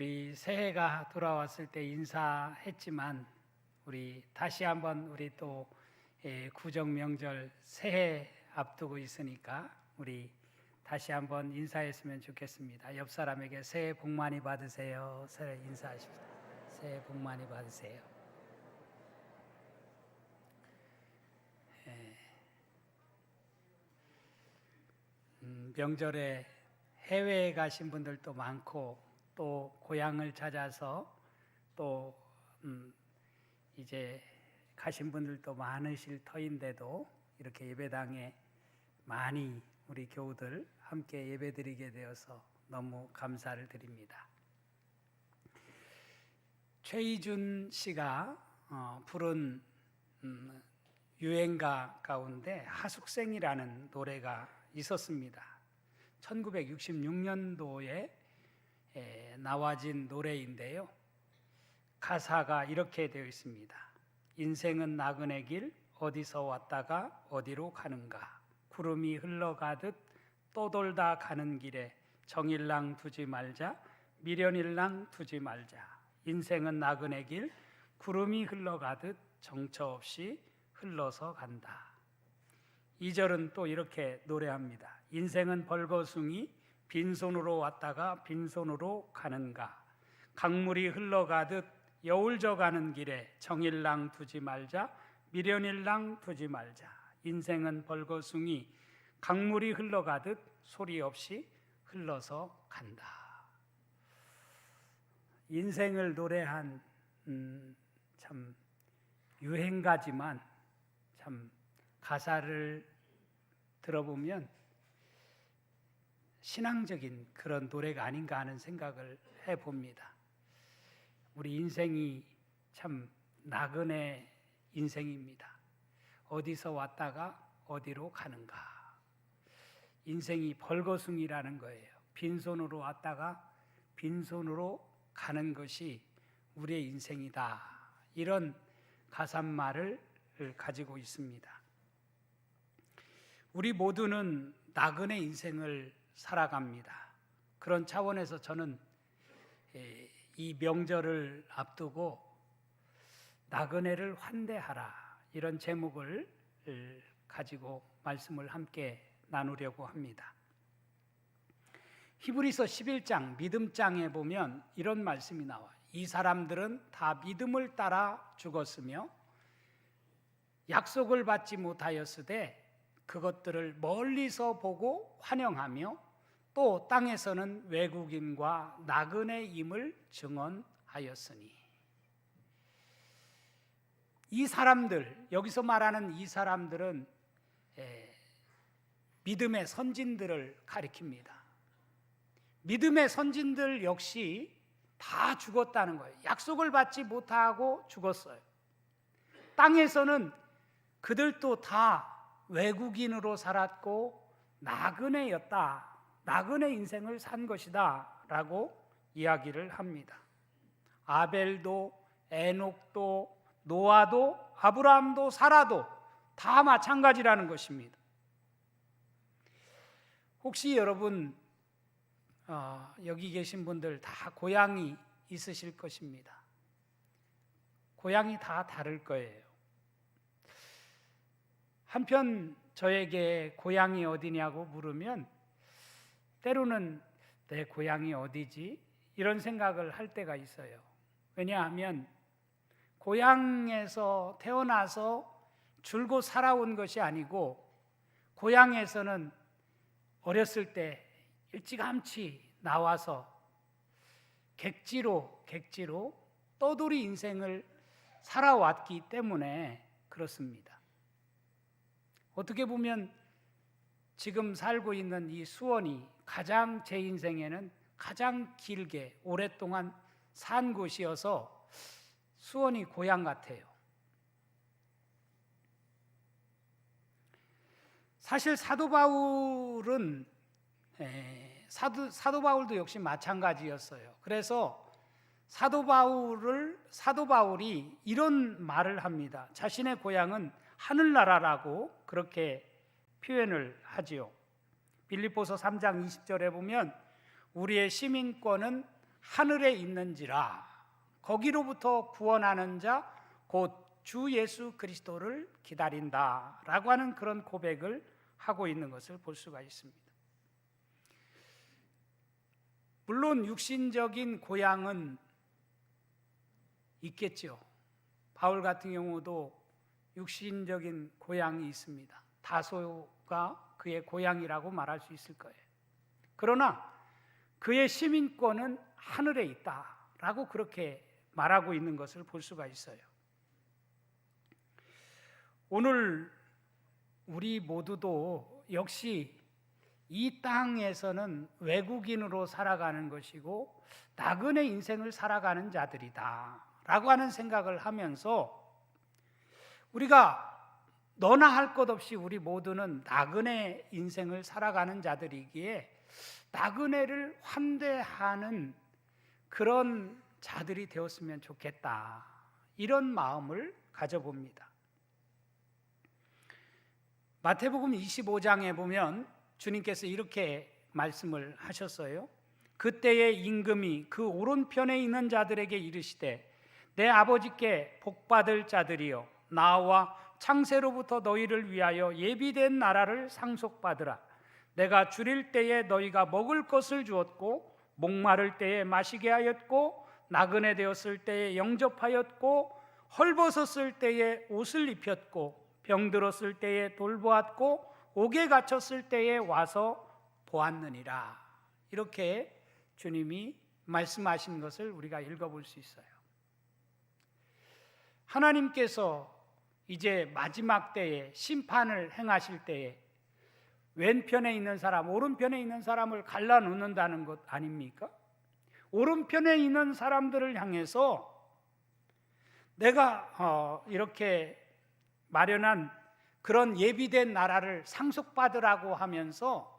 우리 새해가 돌아왔을 때 인사했지만 우리 다시 한번 우리 또 구정 명절 새해 앞두고 있으니까 우리 다시 한번 인사했으면 좋겠습니다. 옆 사람에게 새해 복 많이 받으세요. 새해 인사하십시오. 새해 복 많이 받으세요. 명절에 해외에 가신 분들도 많고 또 고향을 찾아서 또 이제 가신 분들도 많으실 터인데도 이렇게 예배당에 많이 우리 교우들 함께 예배드리게 되어서 너무 감사를 드립니다. 최희준 씨가 부른 유행가 가운데 하숙생이라는 노래가 있었습니다. 1966년도에 나와진 노래인데요. 가사가 이렇게 되어 있습니다. 인생은 나그네 길 어디서 왔다가 어디로 가는가. 구름이 흘러가듯 떠돌다 가는 길에 정일랑 두지 말자 미련일랑 두지 말자. 인생은 나그네 길 구름이 흘러가듯 정처 없이 흘러서 간다. 2절은 또 이렇게 노래합니다. 인생은 벌거숭이 빈손으로 왔다가 빈손으로 가는가. 강물이 흘러가듯 여울져 가는 길에 정일랑 두지 말자 미련일랑 두지 말자. 인생은 벌거숭이 강물이 흘러가듯 소리 없이 흘러서 간다. 인생을 노래한 참 유행가지만 참 가사를 들어보면 신앙적인 그런 노래가 아닌가 하는 생각을 해봅니다. 우리 인생이 참 나그네 인생입니다. 어디서 왔다가 어디로 가는가. 인생이 벌거숭이라는 거예요. 빈손으로 왔다가 빈손으로 가는 것이 우리의 인생이다. 이런 가사말을 가지고 있습니다. 우리 모두는 나그네 인생을 살아갑니다. 그런 차원에서 저는 이 명절을 앞두고 나그네를 환대하라 이런 제목을 가지고 말씀을 함께 나누려고 합니다. 히브리서 11장 믿음장에 보면 이런 말씀이 나와요. 이 사람들은 다 믿음을 따라 죽었으며 약속을 받지 못하였으되 그것들을 멀리서 보고 환영하며 또 땅에서는 외국인과 나그네임을 증언하였으니. 이 사람들, 여기서 말하는 이 사람들은 믿음의 선진들을 가리킵니다. 믿음의 선진들 역시 다 죽었다는 거예요. 약속을 받지 못하고 죽었어요. 땅에서는 그들도 다 외국인으로 살았고 나그네였다. 나그네 인생을 산 것이다 라고 이야기를 합니다. 아벨도 에녹도 노아도 아브라함도 사라도 다 마찬가지라는 것입니다. 혹시 여러분 여기 계신 분들 다 고향이 있으실 것입니다. 고향이 다 다를 거예요. 한편 저에게 고향이 어디냐고 물으면 때로는 내 고향이 어디지? 이런 생각을 할 때가 있어요. 왜냐하면 고향에서 태어나서 줄곧 살아온 것이 아니고 고향에서는 어렸을 때 일찌감치 나와서 객지로 떠돌이 인생을 살아왔기 때문에 그렇습니다. 어떻게 보면 지금 살고 있는 이 수원이 가장 제 인생에는 가장 길게 오랫동안 산 곳이어서 수원이 고향 같아요. 사실 사도 바울은 사도 바울도 역시 마찬가지였어요. 그래서 사도 바울이 이런 말을 합니다. 자신의 고향은 하늘나라라고 그렇게 표현을 하지요. 빌립보서 3장 20절에 보면 우리의 시민권은 하늘에 있는지라. 거기로부터 구원하는 자 곧 주 예수 그리스도를 기다린다라고 하는 그런 고백을 하고 있는 것을 볼 수가 있습니다. 물론 육신적인 고향은 있겠죠. 바울 같은 경우도 육신적인 고향이 있습니다. 다소가 그의 고향이라고 말할 수 있을 거예요. 그러나 그의 시민권은 하늘에 있다라고 그렇게 말하고 있는 것을 볼 수가 있어요. 오늘 우리 모두도 역시 이 땅에서는 외국인으로 살아가는 것이고 나그네 인생을 살아가는 자들이다 라고 하는 생각을 하면서 우리가 너나 할 것 없이 우리 모두는 나그네 인생을 살아가는 자들이기에 나그네를 환대하는 그런 자들이 되었으면 좋겠다, 이런 마음을 가져봅니다. 마태복음 25장에 보면 주님께서 이렇게 말씀을 하셨어요. 그때의 임금이 그 오른편에 있는 자들에게 이르시되 내 아버지께 복받을 자들이여 나와 창세로부터 너희를 위하여 예비된 나라를 상속받으라. 내가 줄일 때에 너희가 먹을 것을 주었고 목마를 때에 마시게 하였고 나그네 되었을 때에 영접하였고 헐벗었을 때에 옷을 입혔고 병들었을 때에 돌보았고 옥에 갇혔을 때에 와서 보았느니라. 이렇게 주님이 말씀하신 것을 우리가 읽어볼 수 있어요. 하나님께서 이제 마지막 때에 심판을 행하실 때에 왼편에 있는 사람, 오른편에 있는 사람을 갈라놓는다는 것 아닙니까? 오른편에 있는 사람들을 향해서 내가 이렇게 마련한 그런 예비된 나라를 상속받으라고 하면서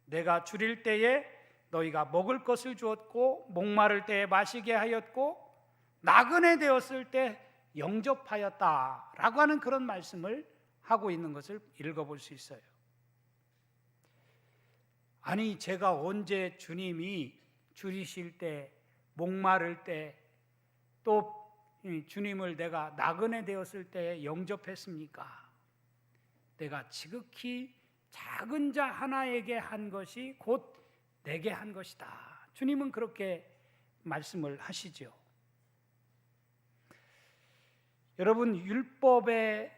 내가 줄일 때에 너희가 먹을 것을 주었고 목마를 때에 마시게 하였고 나그네 되었을 때 영접하였다라고 하는 그런 말씀을 하고 있는 것을 읽어볼 수 있어요. 아니, 제가 언제 주님이 줄이실 때, 목마를 때, 또 주님을 내가 나그네 되었을 때 영접했습니까? 내가 지극히 작은 자 하나에게 한 것이 곧 내게 한 것이다. 주님은 그렇게 말씀을 하시죠. 여러분, 율법의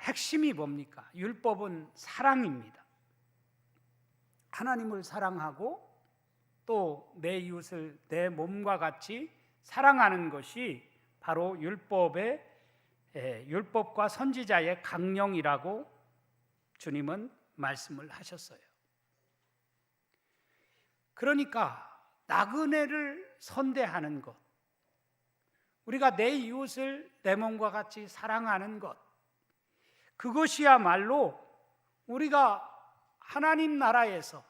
핵심이 뭡니까? 율법은 사랑입니다. 하나님을 사랑하고 또 내 이웃을 내 몸과 같이 사랑하는 것이 바로 율법과 선지자의 강령이라고 주님은 말씀을 하셨어요. 그러니까 나그네를 선대하는 것, 우리가 내 이웃을 내 몸과 같이 사랑하는 것, 그것이야말로 우리가 하나님 나라에서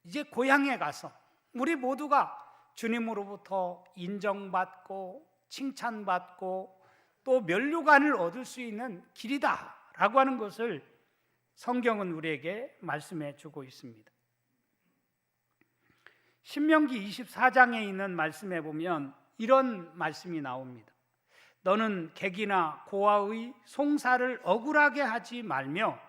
이제 고향에 가서 우리 모두가 주님으로부터 인정받고 칭찬받고 또 면류관을 얻을 수 있는 길이다라고 하는 것을 성경은 우리에게 말씀해 주고 있습니다. 신명기 24장에 있는 말씀에 보면 이런 말씀이 나옵니다. 너는 객이나 고아의 송사를 억울하게 하지 말며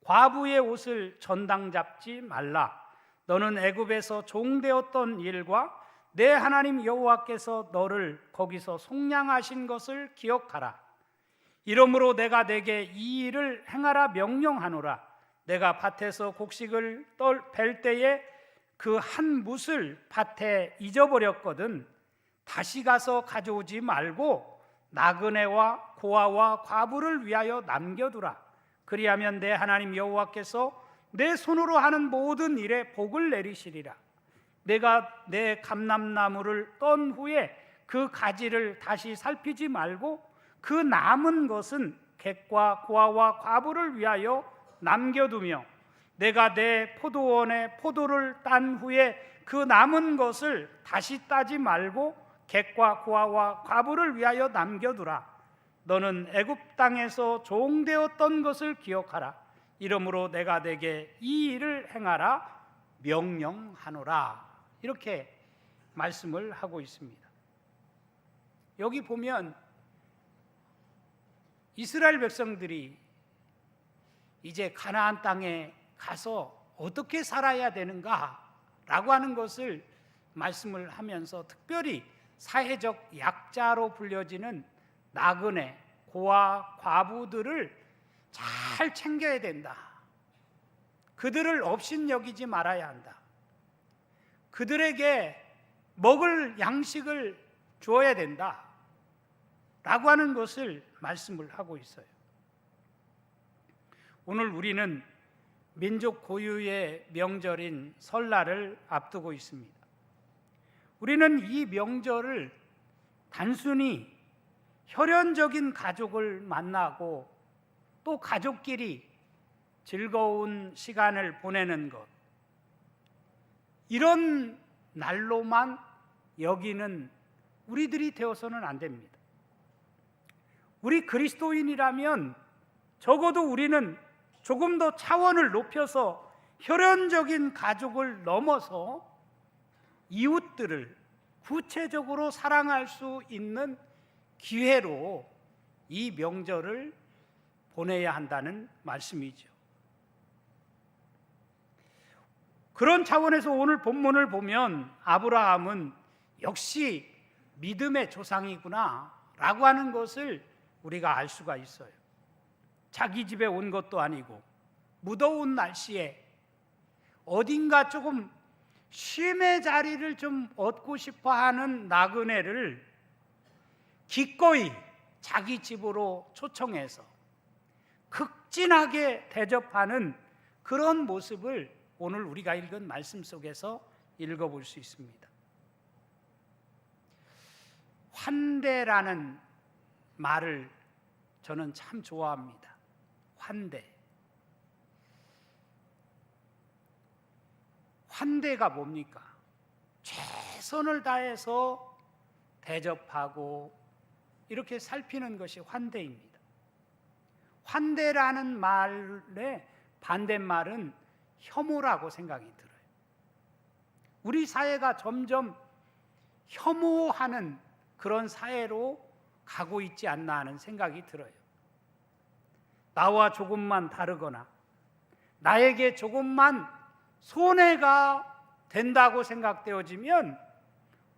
과부의 옷을 전당 잡지 말라. 너는 애굽에서 종되었던 일과 내 하나님 여호와께서 너를 거기서 속량하신 것을 기억하라. 이러므로 내가 내게 이 일을 행하라 명령하노라. 내가 밭에서 곡식을 뺄 때에 그 한 뭇을 밭에 잊어버렸거든 다시 가서 가져오지 말고 나그네와 고아와 과부를 위하여 남겨두라. 그리하면 내 하나님 여호와께서 내 손으로 하는 모든 일에 복을 내리시리라. 내가 내 감람나무를 떤 후에 그 가지를 다시 살피지 말고 그 남은 것은 객과 고아와 과부를 위하여 남겨두며 내가 내 포도원에 포도를 딴 후에 그 남은 것을 다시 따지 말고 객과 고아와 과부를 위하여 남겨두라. 너는 애굽 땅에서 종되었던 것을 기억하라. 이러므로 내가 내게 이 일을 행하라 명령하노라. 이렇게 말씀을 하고 있습니다. 여기 보면 이스라엘 백성들이 이제 가나안 땅에 가서 어떻게 살아야 되는가라고 하는 것을 말씀을 하면서 특별히 사회적 약자로 불려지는 나그네, 고아, 과부들을 잘 챙겨야 된다. 그들을 업신여기지 말아야 한다. 그들에게 먹을 양식을 주어야 된다. 라고 하는 것을 말씀을 하고 있어요. 오늘 우리는 민족 고유의 명절인 설날을 앞두고 있습니다. 우리는 이 명절을 단순히 혈연적인 가족을 만나고 또 가족끼리 즐거운 시간을 보내는 것, 이런 날로만 여기는 우리들이 되어서는 안 됩니다. 우리 그리스도인이라면 적어도 우리는 조금 더 차원을 높여서 혈연적인 가족을 넘어서 이웃들을 구체적으로 사랑할 수 있는 기회로 이 명절을 보내야 한다는 말씀이죠. 그런 차원에서 오늘 본문을 보면 아브라함은 역시 믿음의 조상이구나 라고 하는 것을 우리가 알 수가 있어요. 자기 집에 온 것도 아니고 무더운 날씨에 어딘가 조금 쉼의 자리를 좀 얻고 싶어 하는 나그네를 기꺼이 자기 집으로 초청해서 극진하게 대접하는 그런 모습을 오늘 우리가 읽은 말씀 속에서 읽어볼 수 있습니다. 환대라는 말을 저는 참 좋아합니다. 환대. 환대가 뭡니까? 최선을 다해서 대접하고 이렇게 살피는 것이 환대입니다. 환대라는 말의 반대말은 혐오라고 생각이 들어요. 우리 사회가 점점 혐오하는 그런 사회로 가고 있지 않나 하는 생각이 들어요. 나와 조금만 다르거나 나에게 조금만 손해가 된다고 생각되어지면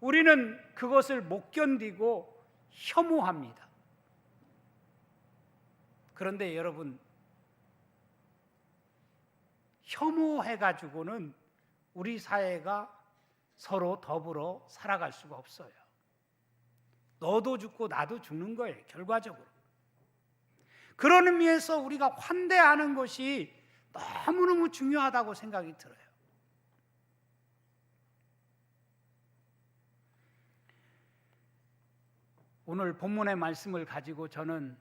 우리는 그것을 못 견디고 혐오합니다. 그런데 여러분, 혐오해가지고는 우리 사회가 서로 더불어 살아갈 수가 없어요. 너도 죽고 나도 죽는 거예요, 결과적으로. 그런 의미에서 우리가 환대하는 것이 너무너무 중요하다고 생각이 들어요. 오늘 본문의 말씀을 가지고 저는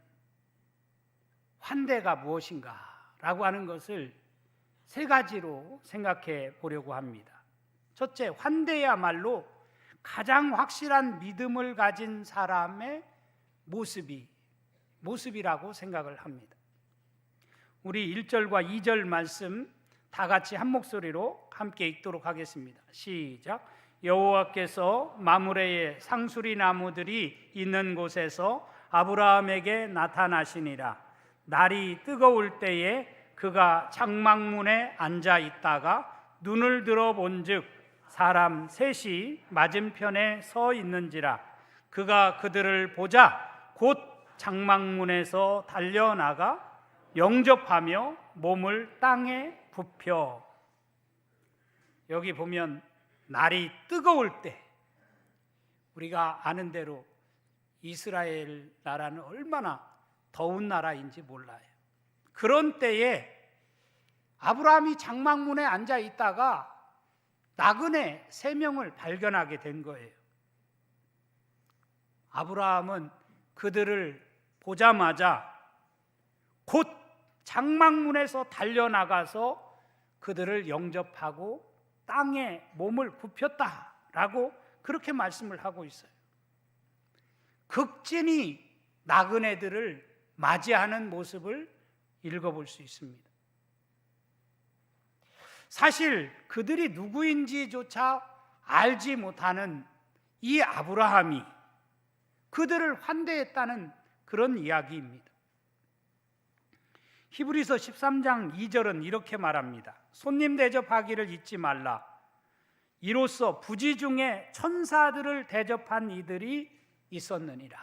환대가 무엇인가 라고 하는 것을 세 가지로 생각해 보려고 합니다. 첫째, 환대야말로 가장 확실한 믿음을 가진 사람의 모습이라고 생각을 합니다. 우리 1절과 2절 말씀 다 같이 한 목소리로 함께 읽도록 하겠습니다. 시작. 여호와께서 마므레의 상수리 나무들이 있는 곳에서 아브라함에게 나타나시니라. 날이 뜨거울 때에 그가 장막문에 앉아 있다가 눈을 들어 본즉 사람 셋이 맞은편에 서 있는지라. 그가 그들을 보자 곧 장막문에서 달려나가 영접하며 몸을 땅에 굽혀. 여기 보면 날이 뜨거울 때, 우리가 아는 대로 이스라엘 나라는 얼마나 더운 나라인지 몰라요. 그런 때에 아브라함이 장막문에 앉아 있다가 나그네 3명을 발견하게 된 거예요. 아브라함은 그들을 보자마자 곧 장막문에서 달려나가서 그들을 영접하고 땅에 몸을 굽혔다라고 그렇게 말씀을 하고 있어요. 극진히 나그네들을 맞이하는 모습을 읽어볼 수 있습니다. 사실 그들이 누구인지조차 알지 못하는 이 아브라함이 그들을 환대했다는 그런 이야기입니다. 히브리서 13장 2절은 이렇게 말합니다. 손님 대접하기를 잊지 말라. 이로써 부지 중에 천사들을 대접한 이들이 있었느니라.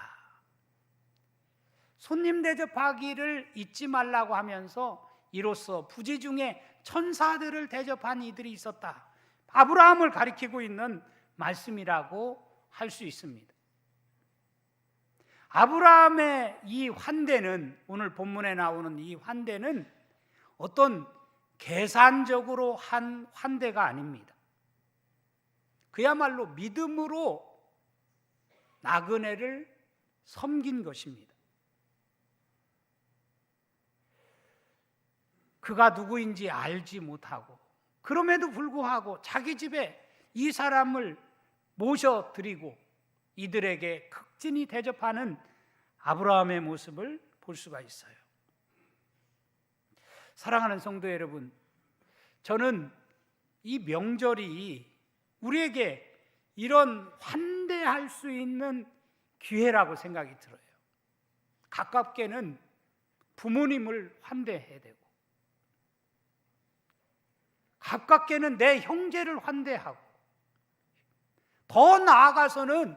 손님 대접하기를 잊지 말라고 하면서 이로써 부지 중에 천사들을 대접한 이들이 있었다. 아브라함을 가리키고 있는 말씀이라고 할 수 있습니다. 아브라함의 이 환대는, 오늘 본문에 나오는 이 환대는 어떤 계산적으로 한 환대가 아닙니다. 그야말로 믿음으로 나그네를 섬긴 것입니다. 그가 누구인지 알지 못하고 그럼에도 불구하고 자기 집에 이 사람을 모셔드리고 이들에게 극진히 대접하는 아브라함의 모습을 볼 수가 있어요. 사랑하는 성도 여러분, 저는 이 명절이 우리에게 이런 환대할 수 있는 기회라고 생각이 들어요. 가깝게는 부모님을 환대해야 되고, 가깝게는 내 형제를 환대하고, 더 나아가서는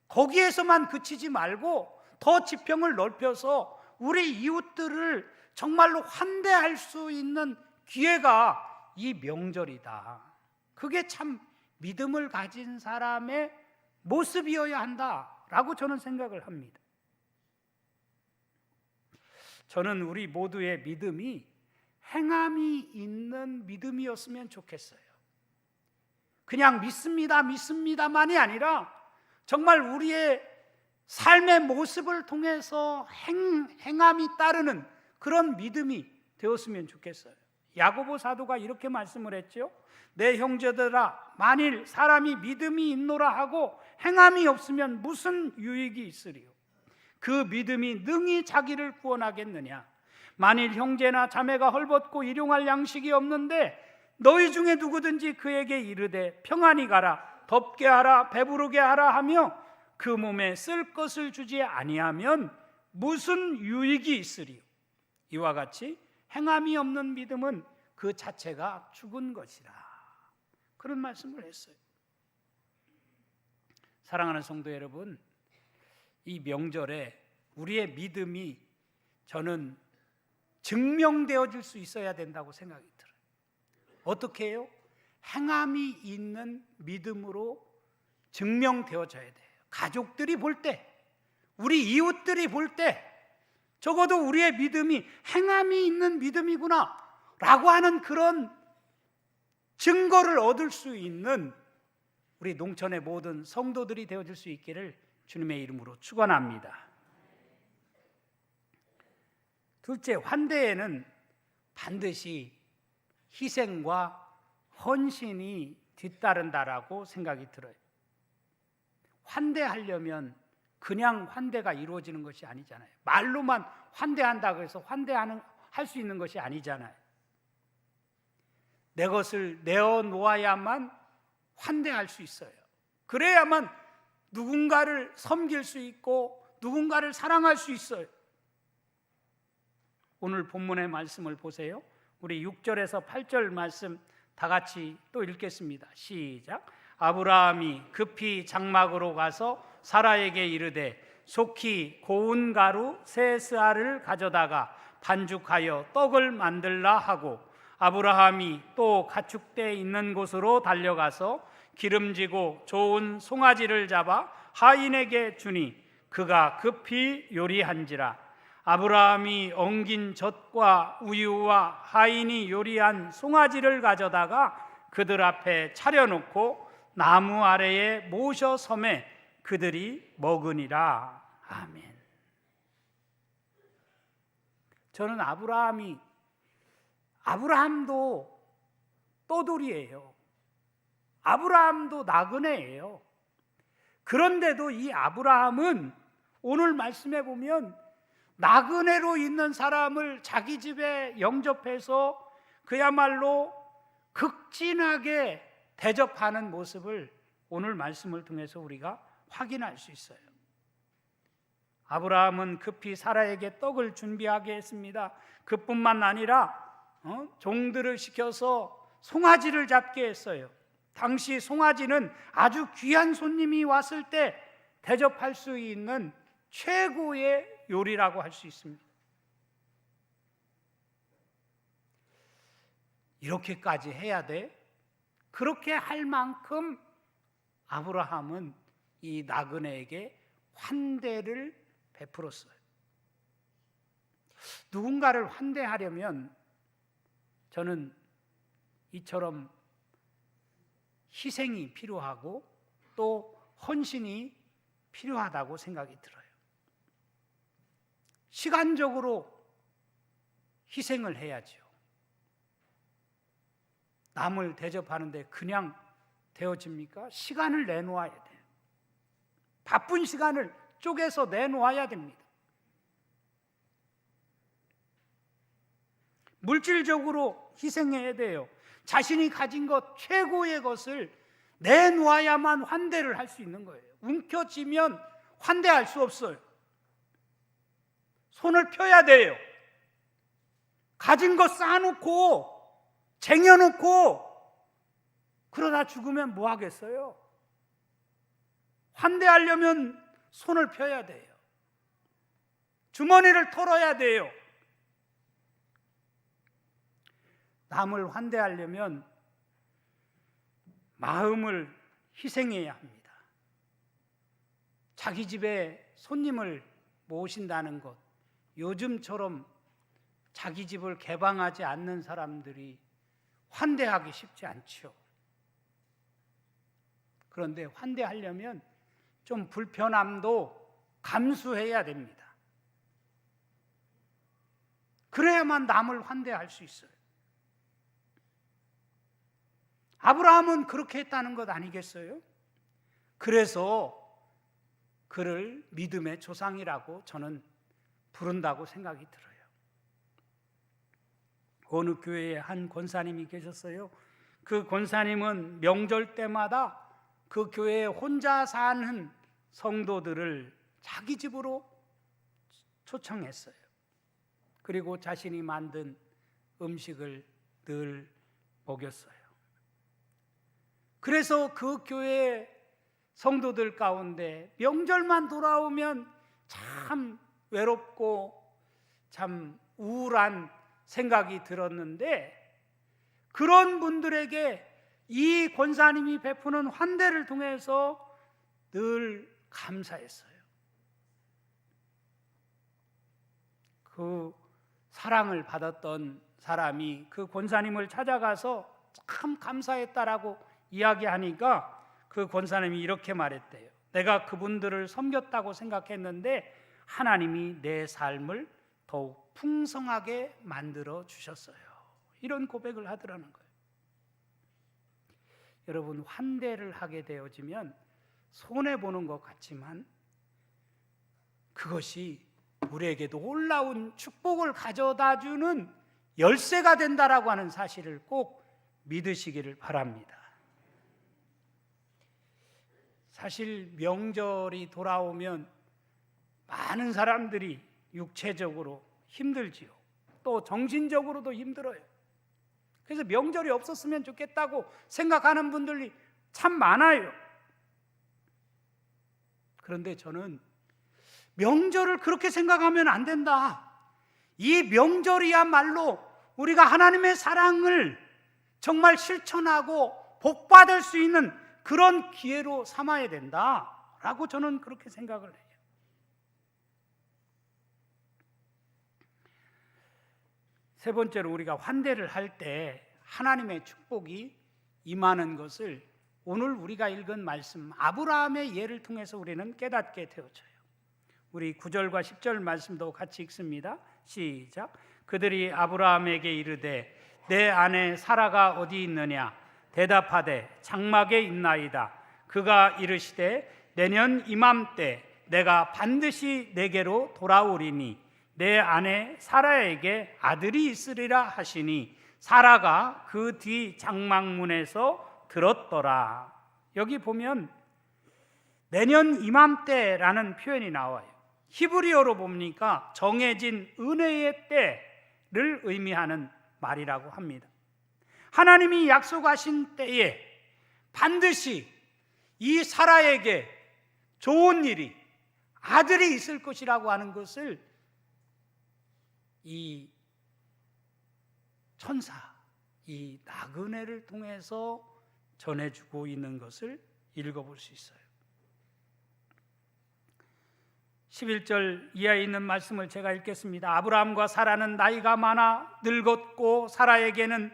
거기에서만 그치지 말고 더 지평을 넓혀서 우리 이웃들을 정말로 환대할 수 있는 기회가 이 명절이다. 그게 참 믿음을 가진 사람의 모습이어야 한다라고 저는 생각을 합니다. 저는 우리 모두의 믿음이 행함이 있는 믿음이었으면 좋겠어요. 그냥 믿습니다만이 아니라 정말 우리의 삶의 모습을 통해서 행함이 따르는 그런 믿음이 되었으면 좋겠어요. 야고보 사도가 이렇게 말씀을 했죠. 내 형제들아, 만일 사람이 믿음이 있노라 하고 행함이 없으면 무슨 유익이 있으리요? 그 믿음이 능히 자기를 구원하겠느냐? 만일 형제나 자매가 헐벗고 일용할 양식이 없는데 너희 중에 누구든지 그에게 이르되 평안히 가라, 덥게 하라, 배부르게 하라 하며 그 몸에 쓸 것을 주지 아니하면 무슨 유익이 있으리요? 이와 같이 행함이 없는 믿음은 그 자체가 죽은 것이라. 그런 말씀을 했어요. 사랑하는 성도 여러분, 이 명절에 우리의 믿음이 저는 증명되어질 수 있어야 된다고 생각이 들어요. 어떻게 해요? 행함이 있는 믿음으로 증명되어져야 돼요. 가족들이 볼 때, 우리 이웃들이 볼 때 적어도 우리의 믿음이 행함이 있는 믿음이구나 라고 하는 그런 증거를 얻을 수 있는 우리 농촌의 모든 성도들이 되어질 수 있기를 주님의 이름으로 축원합니다. 둘째, 환대에는 반드시 희생과 헌신이 뒤따른다라고 생각이 들어요. 환대하려면 그냥 환대가 이루어지는 것이 아니잖아요. 말로만 환대한다고 해서 할 수 있는 것이 아니잖아요. 내 것을 내어놓아야만 환대할 수 있어요. 그래야만 누군가를 섬길 수 있고 누군가를 사랑할 수 있어요. 오늘 본문의 말씀을 보세요. 우리 6절에서 8절 말씀 다 같이 또 읽겠습니다. 시작. 아브라함이 급히 장막으로 가서 사라에게 이르되 속히 고운 가루 세 스아를 가져다가 반죽하여 떡을 만들라 하고 아브라함이 또 가축대 있는 곳으로 달려가서 기름지고 좋은 송아지를 잡아 하인에게 주니 그가 급히 요리한지라. 아브라함이 엉긴 젖과 우유와 하인이 요리한 송아지를 가져다가 그들 앞에 차려놓고 나무 아래에 모셔 섬에 그들이 먹으니라. 아멘. 저는 아브라함도 떠돌이에요. 아브라함도 나그네예요. 그런데도 이 아브라함은 오늘 말씀해 보면 나그네로 있는 사람을 자기 집에 영접해서 그야말로 극진하게 대접하는 모습을 오늘 말씀을 통해서 우리가 확인할 수 있어요. 아브라함은 급히 사라에게 떡을 준비하게 했습니다. 그뿐만 아니라 종들을 시켜서 송아지를 잡게 했어요. 당시 송아지는 아주 귀한 손님이 왔을 때 대접할 수 있는 최고의 요리라고 할 수 있습니다. 이렇게까지 해야 돼? 그렇게 할 만큼 아브라함은 이 나그네에게 환대를 베풀었어요. 누군가를 환대하려면 저는 이처럼 희생이 필요하고 또 헌신이 필요하다고 생각이 들어요. 시간적으로 희생을 해야죠. 남을 대접하는데 그냥 되어집니까? 시간을 내놓아야 돼요. 바쁜 시간을 쪼개서 내놓아야 됩니다. 물질적으로 희생해야 돼요. 자신이 가진 것, 최고의 것을 내놓아야만 환대를 할 수 있는 거예요. 움켜쥐면 환대할 수 없어요. 손을 펴야 돼요. 가진 거 쌓아놓고 쟁여놓고 그러다 죽으면 뭐 하겠어요? 환대하려면 손을 펴야 돼요. 주머니를 털어야 돼요. 남을 환대하려면 마음을 희생해야 합니다. 자기 집에 손님을 모신다는 것, 요즘처럼 자기 집을 개방하지 않는 사람들이 환대하기 쉽지 않죠. 그런데 환대하려면 좀 불편함도 감수해야 됩니다. 그래야만 남을 환대할 수 있어요. 아브라함은 그렇게 했다는 것 아니겠어요? 그래서 그를 믿음의 조상이라고 저는 부른다고 생각이 들어요. 어느 교회에 한 권사님이 계셨어요. 그 권사님은 명절 때마다 그 교회에 혼자 사는 성도들을 자기 집으로 초청했어요. 그리고 자신이 만든 음식을 늘 먹였어요. 그래서 그 교회 성도들 가운데 명절만 돌아오면 참 외롭고 참 우울한 생각이 들었는데 그런 분들에게 이 권사님이 베푸는 환대를 통해서 늘 감사했어요. 그 사랑을 받았던 사람이 그 권사님을 찾아가서 참 감사했다라고 이야기하니까 그 권사님이 이렇게 말했대요. 내가 그분들을 섬겼다고 생각했는데 하나님이 내 삶을 더욱 풍성하게 만들어 주셨어요. 이런 고백을 하더라는 거예요. 여러분, 환대를 하게 되어지면 손해보는 것 같지만 그것이 우리에게도 놀라운 축복을 가져다 주는 열쇠가 된다라고 하는 사실을 꼭 믿으시기를 바랍니다. 사실 명절이 돌아오면 많은 사람들이 육체적으로 힘들지요. 또 정신적으로도 힘들어요. 그래서 명절이 없었으면 좋겠다고 생각하는 분들이 참 많아요. 그런데 저는 명절을 그렇게 생각하면 안 된다. 이 명절이야말로 우리가 하나님의 사랑을 정말 실천하고 복받을 수 있는 그런 기회로 삼아야 된다라고 저는 그렇게 생각을 해요. 세 번째로 우리가 환대를 할 때 하나님의 축복이 임하는 것을 오늘 우리가 읽은 말씀 아브라함의 예를 통해서 우리는 깨닫게 되어져요. 우리 9절과 10절 말씀도 같이 읽습니다. 시작. 그들이 아브라함에게 이르되 내 아내 사라가 어디 있느냐? 대답하되 장막에 있나이다. 그가 이르시되 내년 이맘때 내가 반드시 내게로 돌아오리니 내 아내 사라에게 아들이 있으리라 하시니 사라가 그 뒤 장막문에서 들었더라. 여기 보면 내년 이맘때라는 표현이 나와요. 히브리어로 보니까 정해진 은혜의 때를 의미하는 말이라고 합니다. 하나님이 약속하신 때에 반드시 이 사라에게 좋은 일이, 아들이 있을 것이라고 하는 것을 이 천사, 이 나그네를 통해서 전해주고 있는 것을 읽어볼 수 있어요. 11절 이하에 있는 말씀을 제가 읽겠습니다. 아브라함과 사라는 나이가 많아 늙었고 사라에게는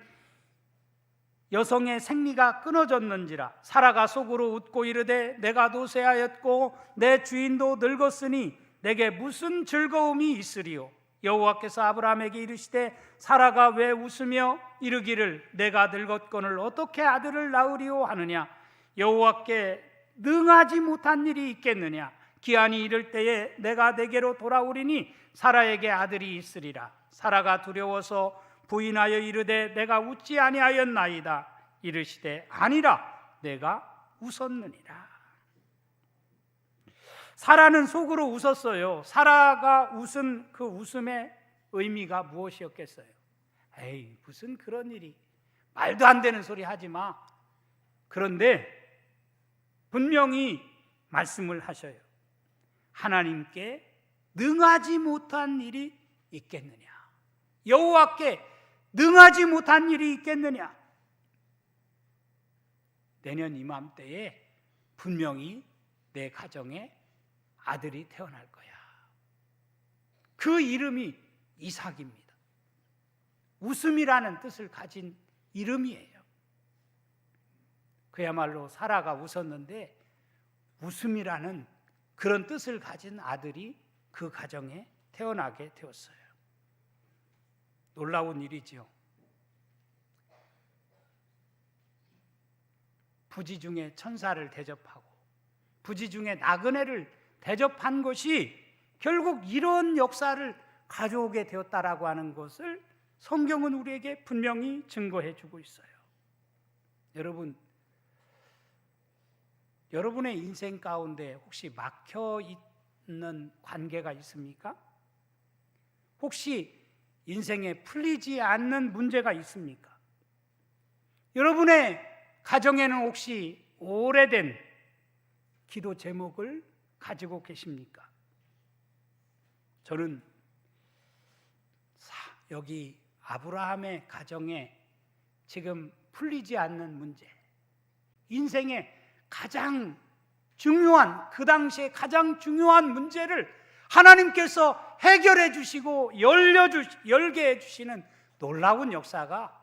여성의 생리가 끊어졌는지라. 사라가 속으로 웃고 이르되 내가 노쇠하였고 내 주인도 늙었으니 내게 무슨 즐거움이 있으리요. 여호와께서 아브라함에게 이르시되 사라가 왜 웃으며 이르기를 내가 늙었거늘 어떻게 아들을 낳으리오 하느냐. 여호와께 능하지 못한 일이 있겠느냐. 기한이 이를 때에 내가 내게로 돌아오리니 사라에게 아들이 있으리라. 사라가 두려워서 부인하여 이르되 내가 웃지 아니하였나이다. 이르시되 아니라 내가 웃었느니라. 사라는 속으로 웃었어요. 사라가 웃은 그 웃음의 의미가 무엇이었겠어요? 에이, 무슨 그런 일이, 말도 안 되는 소리 하지 마. 그런데 분명히 말씀을 하셔요. 하나님께 능하지 못한 일이 있겠느냐? 여호와께 능하지 못한 일이 있겠느냐? 내년 이맘때에 분명히 내 가정에 아들이 태어날 거야. 그 이름이 이삭입니다. 웃음이라는 뜻을 가진 이름이에요. 그야말로 사라가 웃었는데 웃음이라는 그런 뜻을 가진 아들이 그 가정에 태어나게 되었어요. 놀라운 일이지요. 부지중에 천사를 대접하고 부지중에 나그네를 대접한 것이 결국 이런 역사를 가져오게 되었다라고 하는 것을 성경은 우리에게 분명히 증거해 주고 있어요. 여러분의 인생 가운데 혹시 막혀 있는 관계가 있습니까? 혹시 인생에 풀리지 않는 문제가 있습니까? 여러분의 가정에는 혹시 오래된 기도 제목을 가지고 계십니까? 저는 여기 아브라함의 가정에 지금 풀리지 않는 문제, 인생의 가장 중요한, 그 당시에 가장 중요한 문제를 하나님께서 해결해 주시고 열게 해 주시는 놀라운 역사가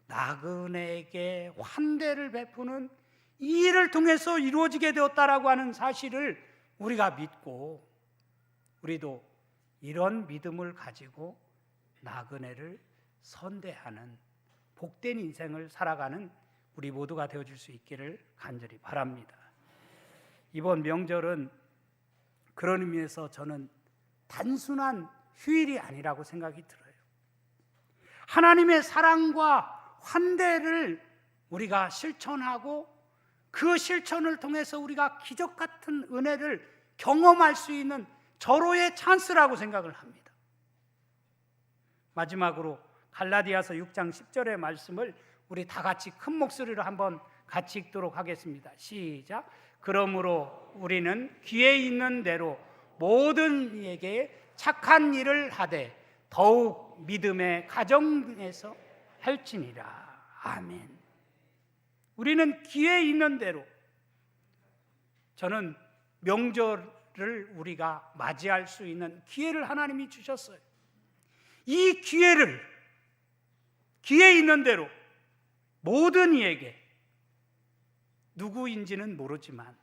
나그네에게 환대를 베푸는 이 일을 통해서 이루어지게 되었다라고 하는 사실을 우리가 믿고, 우리도 이런 믿음을 가지고 나그네를 선대하는 복된 인생을 살아가는 우리 모두가 되어줄 수 있기를 간절히 바랍니다. 이번 명절은 그런 의미에서 저는 단순한 휴일이 아니라고 생각이 들어요. 하나님의 사랑과 환대를 우리가 실천하고 그 실천을 통해서 우리가 기적 같은 은혜를 경험할 수 있는 절호의 찬스라고 생각을 합니다. 마지막으로 갈라디아서 6장 10절의 말씀을 우리 다 같이 큰 목소리로 한번 같이 읽도록 하겠습니다. 시작. 그러므로 우리는 귀에 있는 대로 모든 이에게 착한 일을 하되 더욱 믿음의 가정에서 할지니라. 아멘. 우리는 귀에 있는 대로, 저는 명절을 우리가 맞이할 수 있는 기회를 하나님이 주셨어요. 이 기회를 귀에 있는 대로 모든 이에게, 누구인지는 모르지만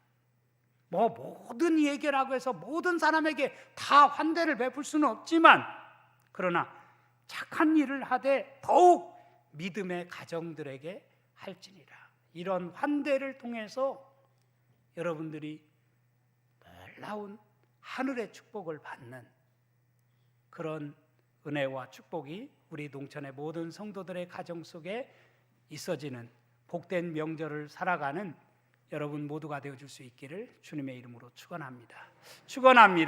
모든 이에게라고 해서 모든 사람에게 다 환대를 베풀 수는 없지만, 그러나 착한 일을 하되 더욱 믿음의 가정들에게 할지니라. 이런 환대를 통해서 여러분들이 놀라운 하늘의 축복을 받는 그런 은혜와 축복이 우리 농천의 모든 성도들의 가정 속에 있어지는 복된 명절을 살아가는 여러분 모두가 되어줄 수 있기를 주님의 이름으로 축원합니다. 축원합니다.